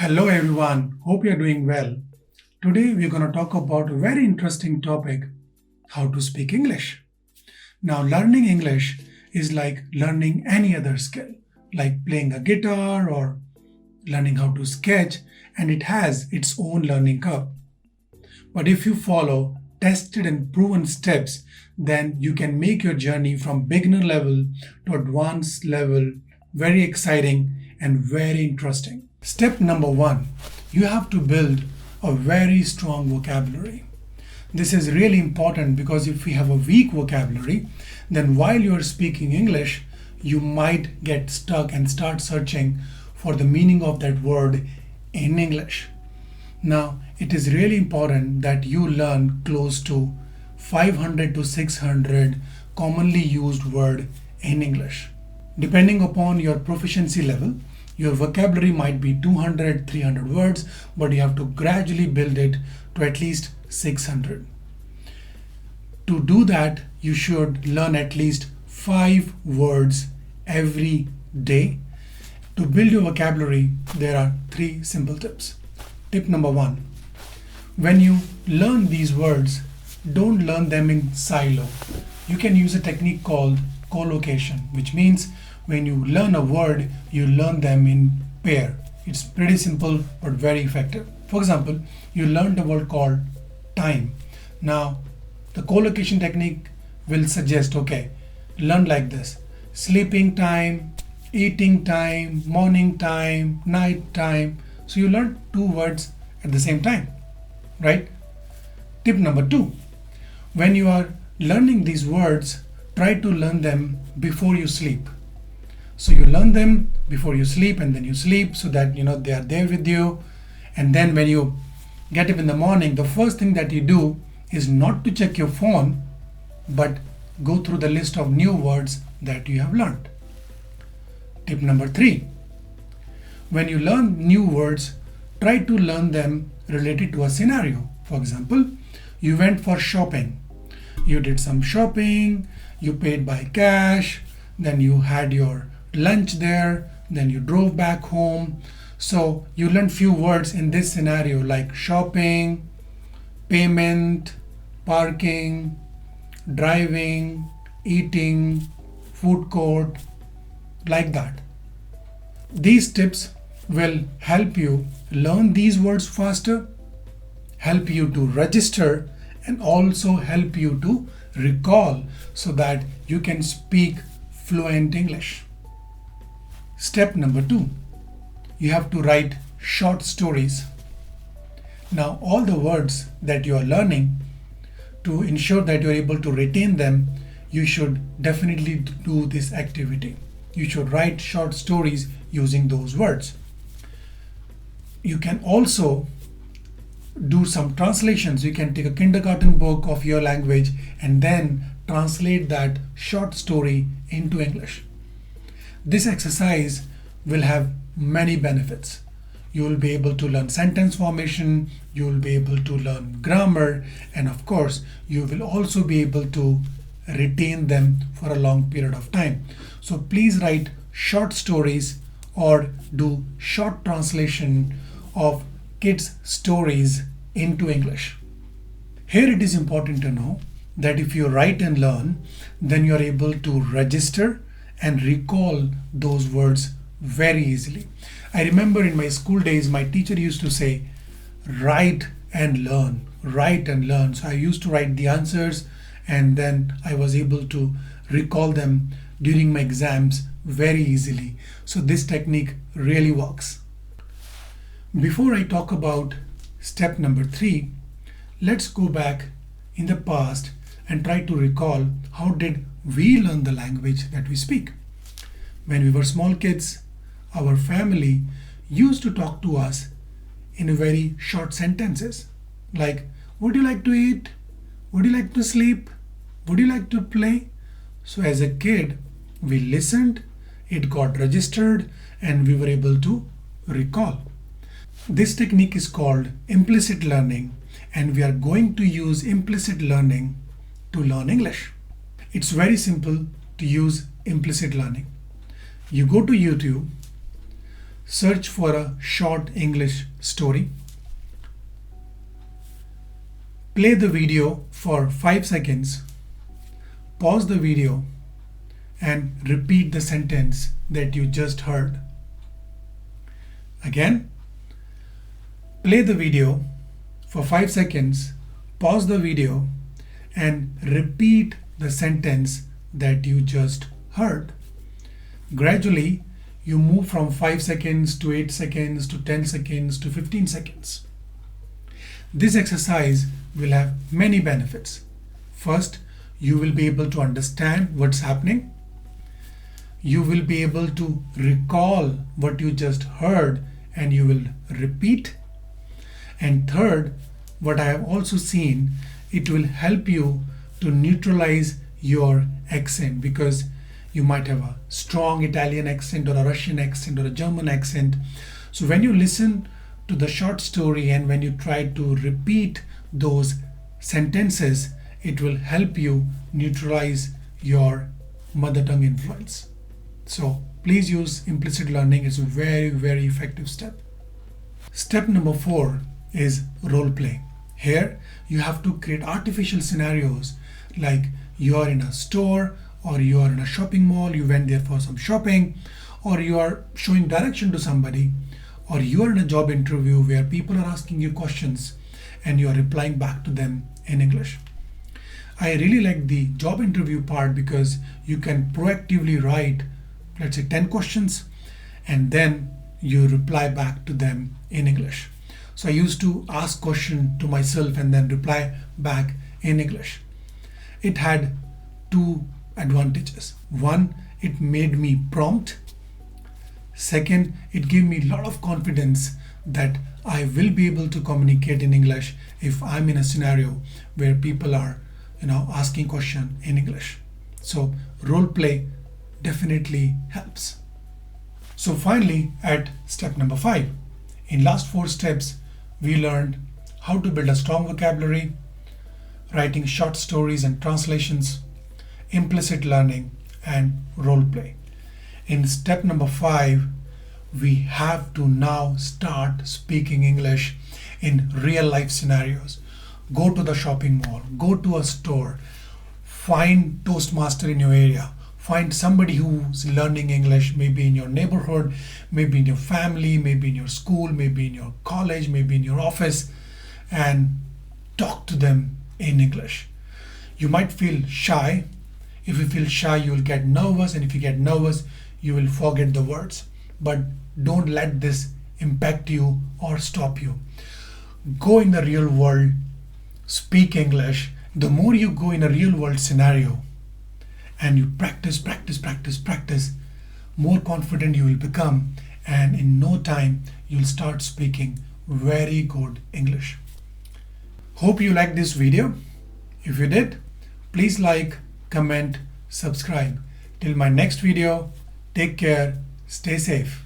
Hello everyone, hope you're doing well. Today we're going to talk about a very interesting topic, how to speak English. Now, learning English is like learning any other skill, like playing a guitar or learning how to sketch, and it has its own learning curve. But if you follow tested and proven steps, then you can make your journey from beginner level to advanced level very exciting and very interesting. Step number one, you have to build a very strong vocabulary. This is really important because if we have a weak vocabulary, then while you are speaking English, you might get stuck and start searching for the meaning of that word in English. Now, it is really important that you learn close to 500 to 600 commonly used words in English. Depending upon your proficiency level, your vocabulary might be 200, 300 words, but you have to gradually build it to at least 600. To do that, you should learn at least 5 words every day. To build your vocabulary, there are 3 simple tips. Tip number 1. When you learn these words, don't learn them in silo. You can use a technique called collocation, which means when you learn a word, you learn them in pair. It's pretty simple but very effective. For example, you learned a word called time. Now, the collocation technique will suggest, okay, learn like this: sleeping time, eating time, morning time, night time. So you learn 2 words at the same time, right? Tip number 2. When you are learning these words, try to learn them before you sleep. So you learn them before you sleep and then you sleep so that they are there with you. And then when you get up in the morning, the first thing that you do is not to check your phone, but go through the list of new words that you have learned. Tip number 3. When you learn new words, try to learn them related to a scenario. For example, you went for shopping. You did some shopping, you paid by cash, then you had your lunch there, then you drove back home. So you learn few words in this scenario like shopping, payment, parking, driving, eating, food court, like that. These tips will help you learn these words faster, help you to register, and also help you to recall so that you can speak fluent English. Step number 2, you have to write short stories. Now, all the words that you are learning, to ensure that you are able to retain them, you should definitely do this activity. You should write short stories using those words. You can also do some translations. You can take a kindergarten book of your language and then translate that short story into English. This exercise will have many benefits. You will be able to learn sentence formation, you will be able to learn grammar, and of course, you will also be able to retain them for a long period of time. So please write short stories or do short translation of kids' stories into English. Here it is important to know that if you write and learn, then you are able to register and recall those words very easily. I remember in my school days, my teacher used to say, write and learn, write and learn. So I used to write the answers and then I was able to recall them during my exams very easily. So this technique really works. Before I talk about step number 3, let's go back in the past and try to recall how did we learn the language that we speak. When we were small kids, our family used to talk to us in very short sentences like, would you like to eat? Would you like to sleep? Would you like to play? So as a kid, we listened, it got registered, and we were able to recall. This technique is called implicit learning, and we are going to use implicit learning to learn English. It's very simple to use implicit learning. You go to YouTube, Search for a short English story. Play the video for 5 seconds. Pause the video and repeat the sentence that you just heard. Again, play the video for 5 seconds, pause the video and repeat the sentence that you just heard. Gradually, you move from 5 seconds to 8 seconds to 10 seconds to 15 seconds. This exercise will have many benefits. First, you will be able to understand what's happening. You will be able to recall what you just heard and you will repeat. And third, what I have also seen, it will help you to neutralize your accent, because you might have a strong Italian accent or a Russian accent or a German accent. So when you listen to the short story and when you try to repeat those sentences, it will help you neutralize your mother tongue influence. So please use implicit learning. It's a very, very effective step. Step number 4 is role play. Here you have to create artificial scenarios, like you are in a store or you are in a shopping mall, you went there for some shopping, or you are showing direction to somebody, or you are in a job interview where people are asking you questions and you are replying back to them in English. I really like the job interview part because you can proactively write, let's say 10 questions, and then you reply back to them in English. So I used to ask question to myself and then reply back in English. It had 2 advantages. One, it made me prompt. Second, it gave me a lot of confidence that I will be able to communicate in English if I'm in a scenario where people are, asking question in English. So role play definitely helps. So finally, at step number 5, in last 4 steps, we learned how to build a strong vocabulary, writing short stories and translations, implicit learning, and role play. In step number 5, we have to now start speaking English in real life scenarios. Go to the shopping mall, go to a store, find Toastmaster in your area, find somebody who's learning English, maybe in your neighborhood, maybe in your family, maybe in your school, maybe in your college, maybe in your office, and talk to them in English. You might feel shy. If you feel shy, you will get nervous, and if you get nervous, you will forget the words. But don't let this impact you or stop you. Go in the real world, speak English. The more you go in a real world scenario and you practice, more confident you will become, and in no time you'll start speaking very good English. Hope you liked this video. If you did, please like, comment, subscribe. Till my next video, take care, stay safe.